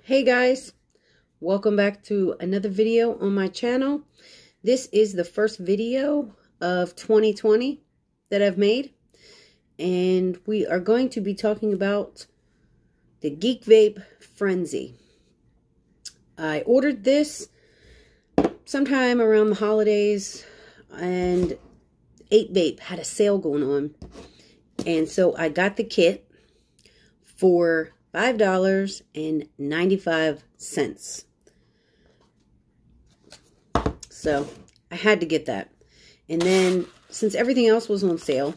Hey guys, welcome back to another video on my channel. This is the first video of 2020 that I've made, and we are going to be talking about the Geek Vape Frenzy. I ordered this sometime around the holidays, and 8Vape had a sale going on, and so I got the kit for $5.95. So I had to get that. And then since everything else was on sale,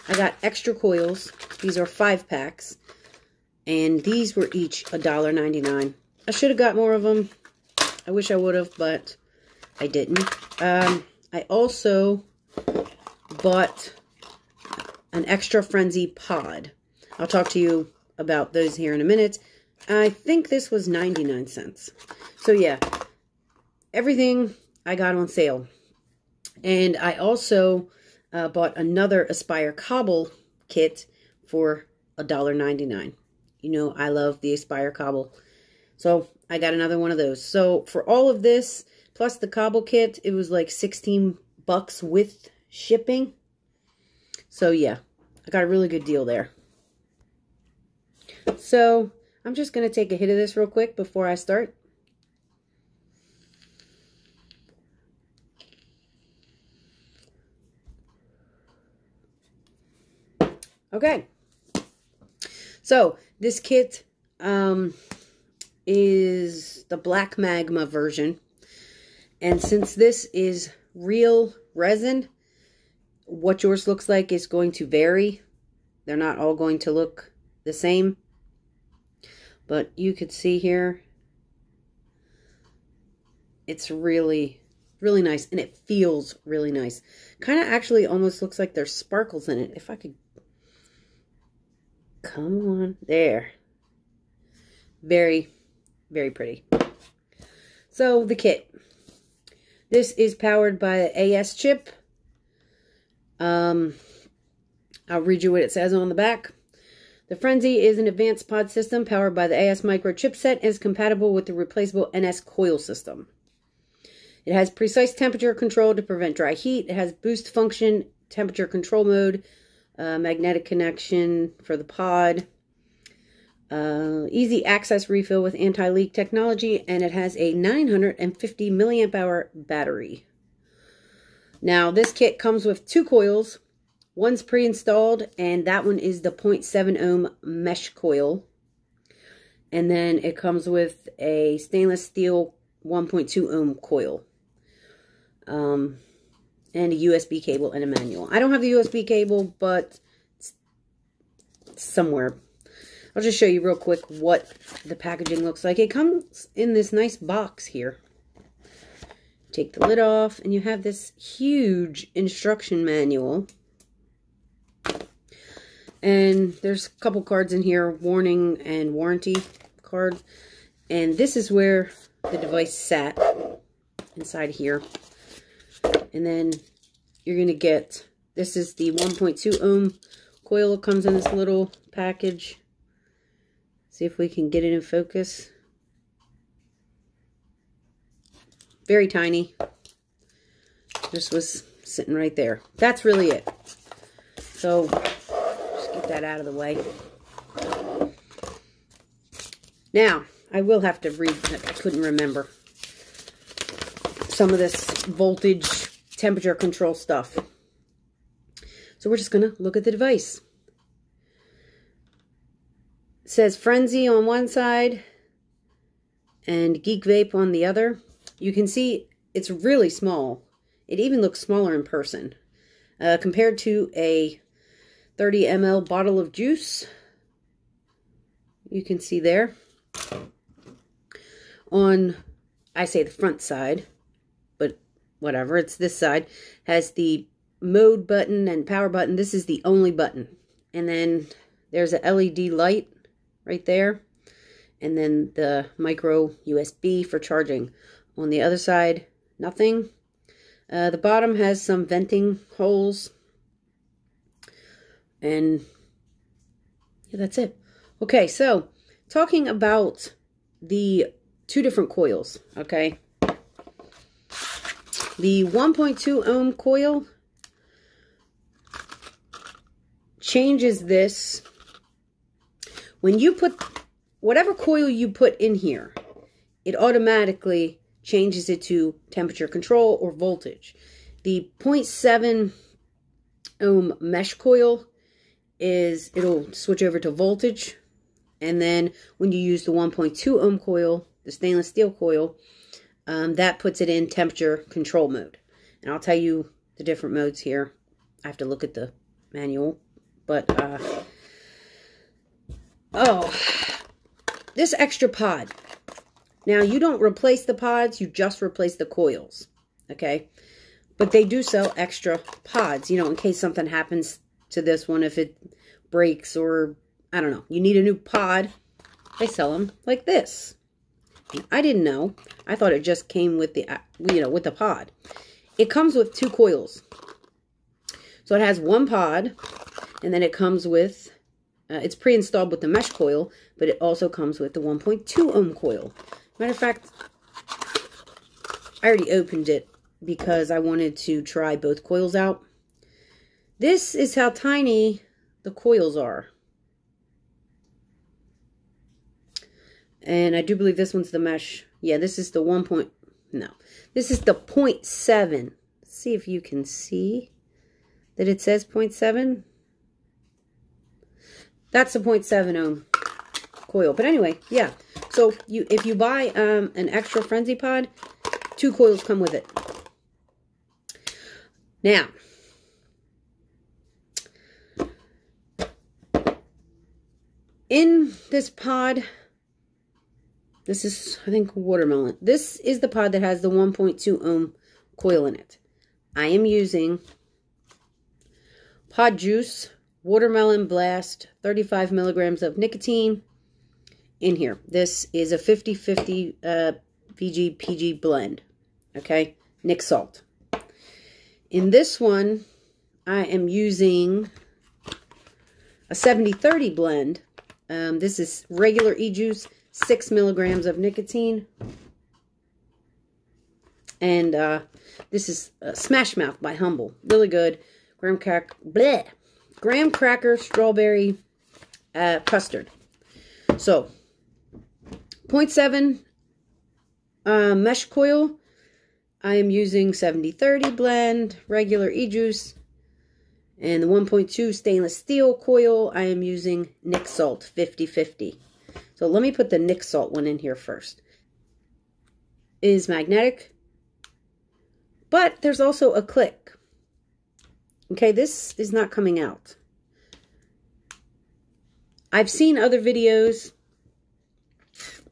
I got extra coils. These are 5-packs. And these were each $1.99. I should have got more of them. I wish I would have, but I didn't. I also bought an extra Frenzy pod. I'll talk to you about those here in a minute. I think this was 99 cents. So yeah, everything I got on sale. And I also bought another Aspire Cobble kit for $1.99. You know, I love the Aspire Cobble. So I got another one of those. So for all of this, plus the Cobble kit, it was like 16 bucks with shipping. So yeah, I got a really good deal there. So I'm just going to take a hit of this real quick before I start. Okay. So this kit is the Black Magma version. And since this is real resin, what yours looks like is going to vary. They're not all going to look the same. But you could see here, it's really, really nice. And it feels really nice. Kind of actually almost looks like there's sparkles in it. If I could, come on, there. Very, very pretty. So the kit. This is powered by the AS chip. I'll read you what it says on the back. The Frenzy is an advanced pod system powered by the AS Micro chipset and is compatible with the replaceable NS coil system. It has precise temperature control to prevent dry heat. It has boost function, temperature control mode, magnetic connection for the pod, easy access refill with anti-leak technology, and it has a 950 milliamp hour battery. Now, this kit comes with 2 coils. One's pre-installed, and that one is the 0.7 ohm mesh coil. And then it comes with a stainless steel 1.2 ohm coil. And a USB cable and a manual. I don't have the USB cable, but it's somewhere. I'll just show you real quick what the packaging looks like. It comes in this nice box here. Take the lid off, and you have this huge instruction manual. And there's a couple cards in here, warning and warranty cards. And this is where the device sat, inside here. And then you're going to get, this is the 1.2 ohm coil. It comes in this little package. See if we can get it in focus. Very tiny. This was sitting right there. That's really it. So get that out of the way. Now, I will have to read, I couldn't remember some of this voltage, temperature control stuff. So we're just going to look at the device. It says Frenzy on one side and Geek Vape on the other. You can see it's really small. It even looks smaller in person. Compared to a 30 ml bottle of juice. You can see there. On, I say the front side, but whatever, it's this side, has the mode button and power button. This is the only button. And then there's a LED light right there. And then the micro USB for charging. On the other side, nothing. The bottom has some venting holes. And yeah, that's it. Okay, so talking about the two different coils, okay? The 1.2 ohm coil changes this. When you put whatever coil you put in here, it automatically changes it to temperature control or voltage. The 0.7 ohm mesh coil it'll switch over to voltage. And then when you use the 1.2 ohm coil, the stainless steel coil, that puts it in temperature control mode. And I'll tell you the different modes here. I have to look at the manual. But, oh, this extra pod. Now, you don't replace the pods, you just replace the coils, okay? But they do sell extra pods, you know, in case something happens to this one, if it breaks or, I don't know, you need a new pod. They sell them like this. And I didn't know. I thought it just came with the, you know, with the pod. It comes with two coils. So it has one pod, and then it comes with, it's pre-installed with the mesh coil, but it also comes with the 1.2 ohm coil. Matter of fact, I already opened it because I wanted to try both coils out. This is how tiny the coils are. And I do believe this one's the mesh. Yeah, this is the this is the 0.7. See if you can see that it says 0.7. That's the 0.7 ohm coil. But anyway, yeah. So if you buy an extra Frenzy pod, two coils come with it. Now, in this pod, this is, I think, watermelon. This is the pod that has the 1.2 ohm coil in it. I am using Pod Juice Watermelon Blast, 35 milligrams of nicotine in here. This is a 50-50 VG-PG blend, okay? Nic Salt. In this one, I am using a 70-30 blend. This is regular e-juice, 6 milligrams of nicotine. And this is Smash Mouth by Humble. Really good. Graham cracker strawberry custard. So, 0.7 mesh coil. I am using 70-30 blend, regular e-juice. And the 1.2 stainless steel coil, I am using Nic Salt 50-50. So let me put the Nic Salt one in here first. It is magnetic, but there's also a click. Okay, this is not coming out. I've seen other videos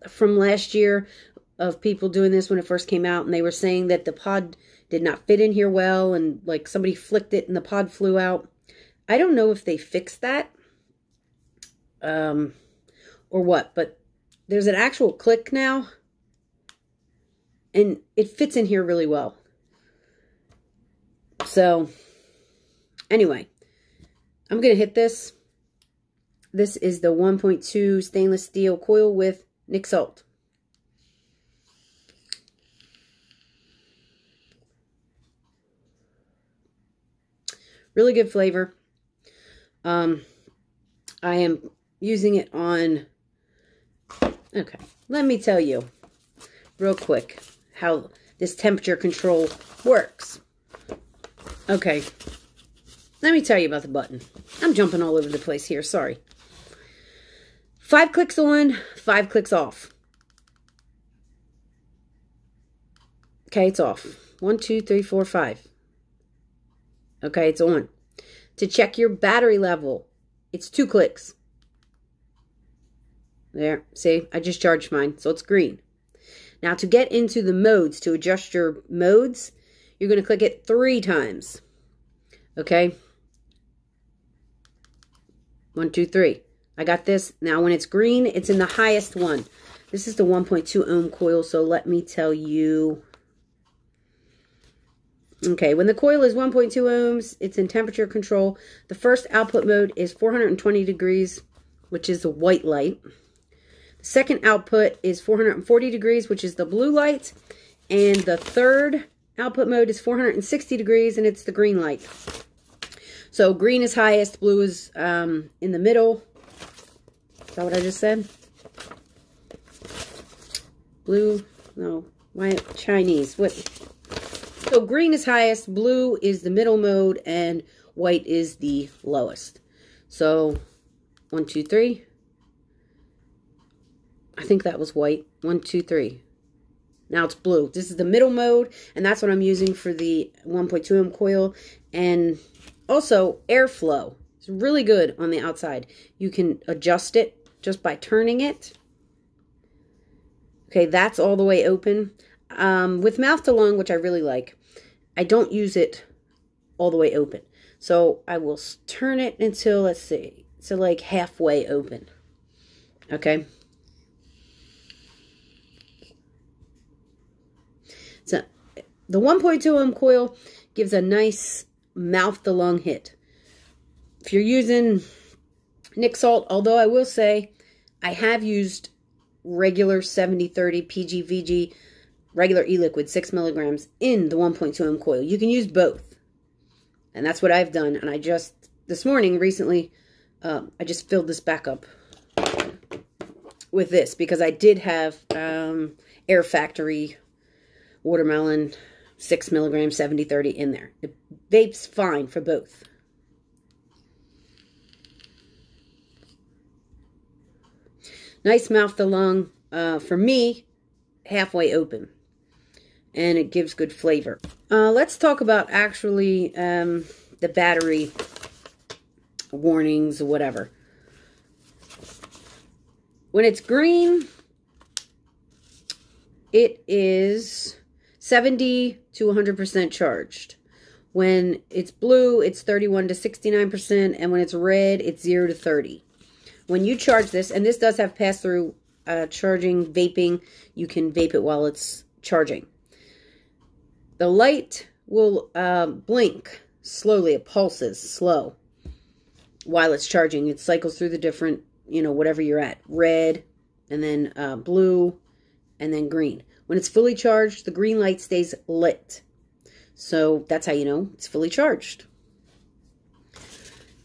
from last year of people doing this when it first came out, and they were saying that the pod did not fit in here well, and like somebody flicked it and the pod flew out. I don't know if they fixed that or what, but there's an actual click now, and it fits in here really well. So anyway, I'm going to hit this. This is the 1.2 stainless steel coil with Nic Salt. Really good flavor. I am using it on, okay, let me tell you real quick how this temperature control works. Okay, let me tell you about the button. I'm jumping all over the place here, sorry. 5 clicks on, 5 clicks off. Okay, it's off. 1, 2, 3, 4, 5. Okay, it's on. To check your battery level, it's 2 clicks. There, see, I just charged mine, so it's green. Now, to get into the modes, to adjust your modes, you're going to click it 3 times. Okay? 1, 2, 3. I got this. Now, when it's green, it's in the highest one. This is the 1.2 ohm coil, so let me tell you. Okay, when the coil is 1.2 ohms, it's in temperature control. The first output mode is 420 degrees, which is the white light. Second output is 440 degrees, which is the blue light. And the third output mode is 460 degrees, and it's the green light. So green is highest, blue is in the middle. Is that what I just said? Blue, no, why Chinese? What? So green is highest, blue is the middle mode, and white is the lowest. So 1, 2, 3. I think that was white. 1, 2, 3. Now it's blue. This is the middle mode, and that's what I'm using for the 1.2 ohm coil. And also airflow. It's really good on the outside. You can adjust it just by turning it. Okay, that's all the way open. With mouth to lung, which I really like, I don't use it all the way open. So I will turn it until, let's see, so like halfway open. Okay. So the 1.2 ohm coil gives a nice mouth to lung hit. If you're using Nic Salt, although I will say I have used regular 70/30 PGVG regular e-liquid 6 milligrams in the 1.2 ohm coil. You can use both, and that's what I've done. And I just this morning recently I just filled this back up with this because I did have Air Factory watermelon 6 milligrams 70/30 in there. It vapes fine for both. Nice mouth to lung. For me, halfway open. And it gives good flavor. Let's talk about actually the battery warnings or whatever. When it's green, it is 70 to 100% charged. When it's blue, it's 31 to 69%. And when it's red, it's 0 to 30. When you charge this, and this does have pass-through charging, vaping, you can vape it while it's charging. The light will blink slowly. It pulses slow while it's charging. It cycles through the different, whatever you're at. Red, and then blue, and then green. When it's fully charged, the green light stays lit. So that's how you know it's fully charged.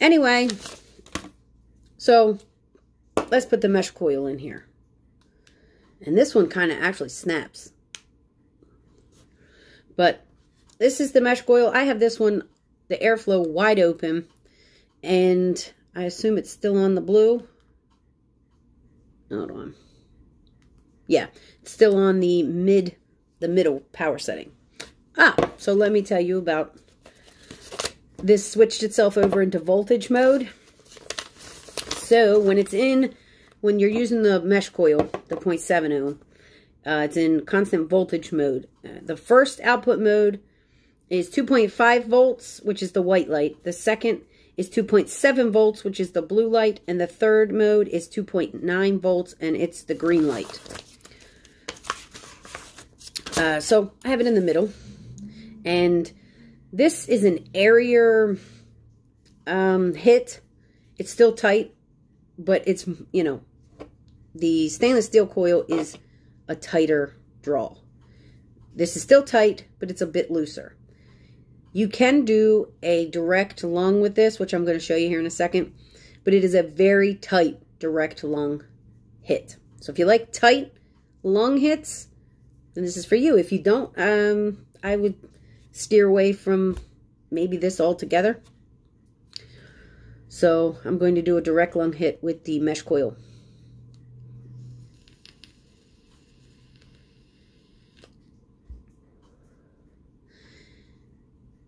Anyway, so let's put the mesh coil in here. And this one kind of actually snaps. But this is the mesh coil. I have this one, the airflow wide open. And I assume it's still on the blue. Hold on. Yeah, it's still on the middle power setting. So let me tell you about this. Switched itself over into voltage mode. So when you're using the mesh coil, the 0.7 ohm, it's in constant voltage mode. The first output mode is 2.5 volts, which is the white light. The second is 2.7 volts, which is the blue light. And the third mode is 2.9 volts, and it's the green light. So I have it in the middle. And this is an airier hit. It's still tight, but it's, the stainless steel coil is a tighter draw. This is still tight, but it's a bit looser. You can do a direct lung with this, which I'm going to show you here in a second, but it is a very tight direct lung hit. So if you like tight lung hits, then this is for you. If you don't, I would steer away from maybe this altogether. So I'm going to do a direct lung hit with the mesh coil.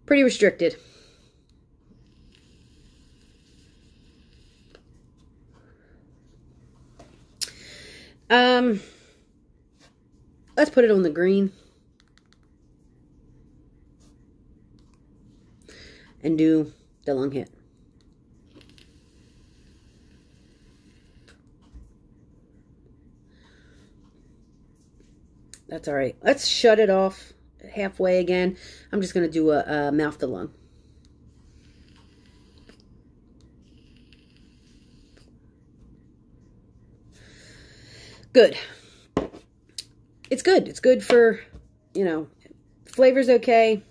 Pretty restricted. Let's put it on the green. And do the lung hit. That's all right. Let's shut it off halfway again. I'm just going to do a mouth to lung. good. It's good. It's good for, you know, flavor's okay.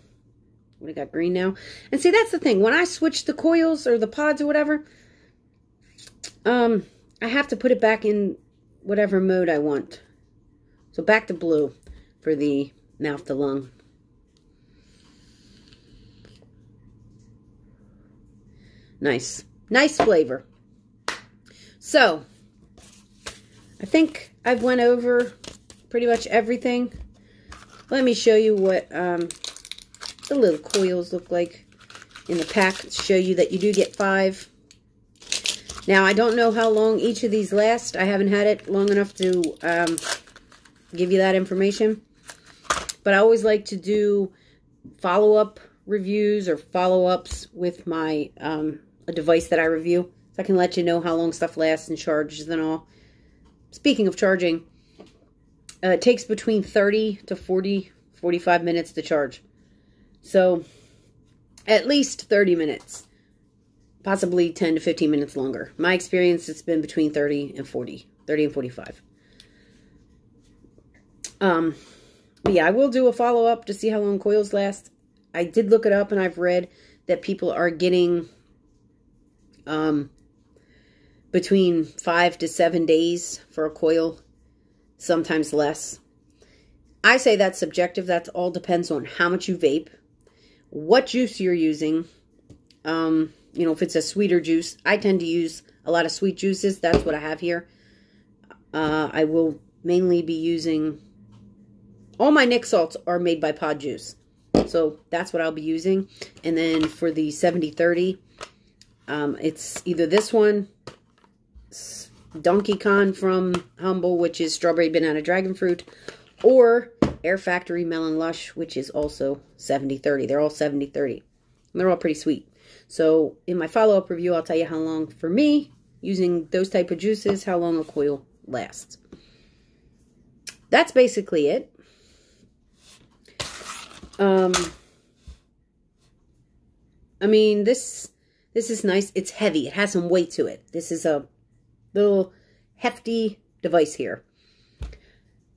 We got green now. And see, that's the thing. When I switch the coils or the pods or whatever, I have to put it back in whatever mode I want. So back to blue for the mouth to lung. Nice. Nice flavor. So, I think I've went over pretty much everything. Let me show you what the little coils look like in the pack. Show you that you do get 5. Now, I don't know how long each of these last. I haven't had it long enough to give you that information. But I always like to do follow-up reviews or follow-ups with my a device that I review. So I can let you know how long stuff lasts and charges and all. Speaking of charging, it takes between 30 to 45 minutes to charge. So, at least 30 minutes. Possibly 10 to 15 minutes longer. My experience, it's been between 30 and 40. 30 and 45. But yeah, I will do a follow-up to see how long coils last. I did look it up, and I've read that people are getting between 5 to 7 days for a coil. Sometimes less. I say that's subjective. That all depends on how much you vape, what juice you're using. You know, if it's a sweeter juice, I tend to use a lot of sweet juices. That's what I have here. I will mainly be using, all my Nic salts are made by Pod Juice. So that's what I'll be using. And then for the 70-30, it's either this one, Donkey Khan from Humble, which is strawberry banana dragon fruit, or Air Factory Melon Lush, which is also 70-30. They're all 70-30. And they're all pretty sweet. So in my follow-up review, I'll tell you how long, for me, using those type of juices, how long a coil lasts. That's basically it. I mean, this is nice. It's heavy. It has some weight to it. This is a little hefty device here.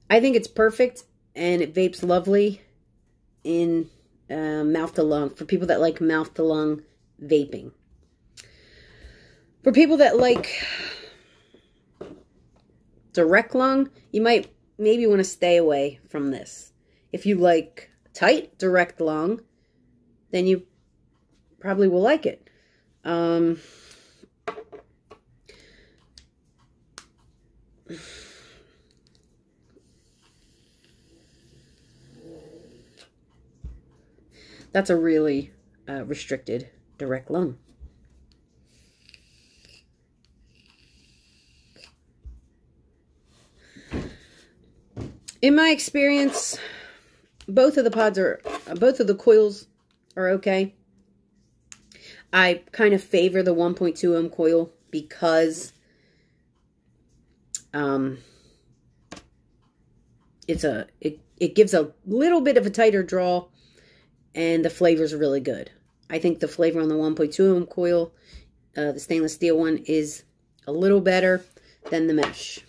I think it's perfect, and it vapes lovely in mouth to lung, for people that like mouth to lung vaping. For people that like direct lung, you might maybe want to stay away from this. If you like tight direct lung, then you probably will like it. That's a really restricted direct lung. In my experience, both of the coils are okay. I kind of favor the 1.2 ohm coil because it gives a little bit of a tighter draw, and the flavor's really good. I think the flavor on the 1.2 ohm coil, the stainless steel one, is a little better than the mesh.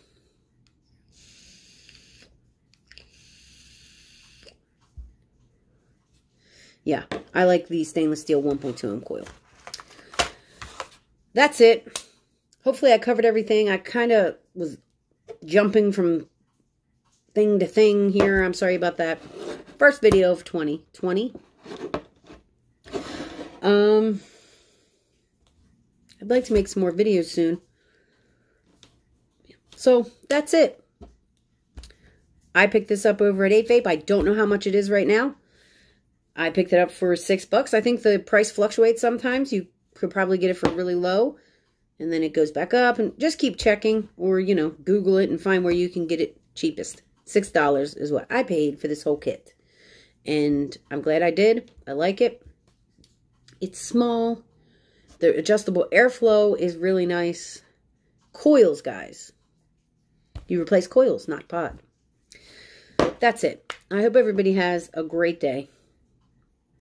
Yeah, I like the stainless steel 1.2 ohm coil. That's it. Hopefully I covered everything. I kind of was jumping from thing to thing here. I'm sorry about that. First video of 2020. I'd like to make some more videos soon. So, that's it. I picked this up over at 8Vape. I don't know how much it is right now. I picked it up for $6. I think the price fluctuates sometimes. You could probably get it for really low, and then it goes back up. And just keep checking, or, you know, Google it and find where you can get it cheapest. $6 is what I paid for this whole kit. And I'm glad I did. I like it. It's small. The adjustable airflow is really nice. Coils, guys. You replace coils, not pod. That's it. I hope everybody has a great day.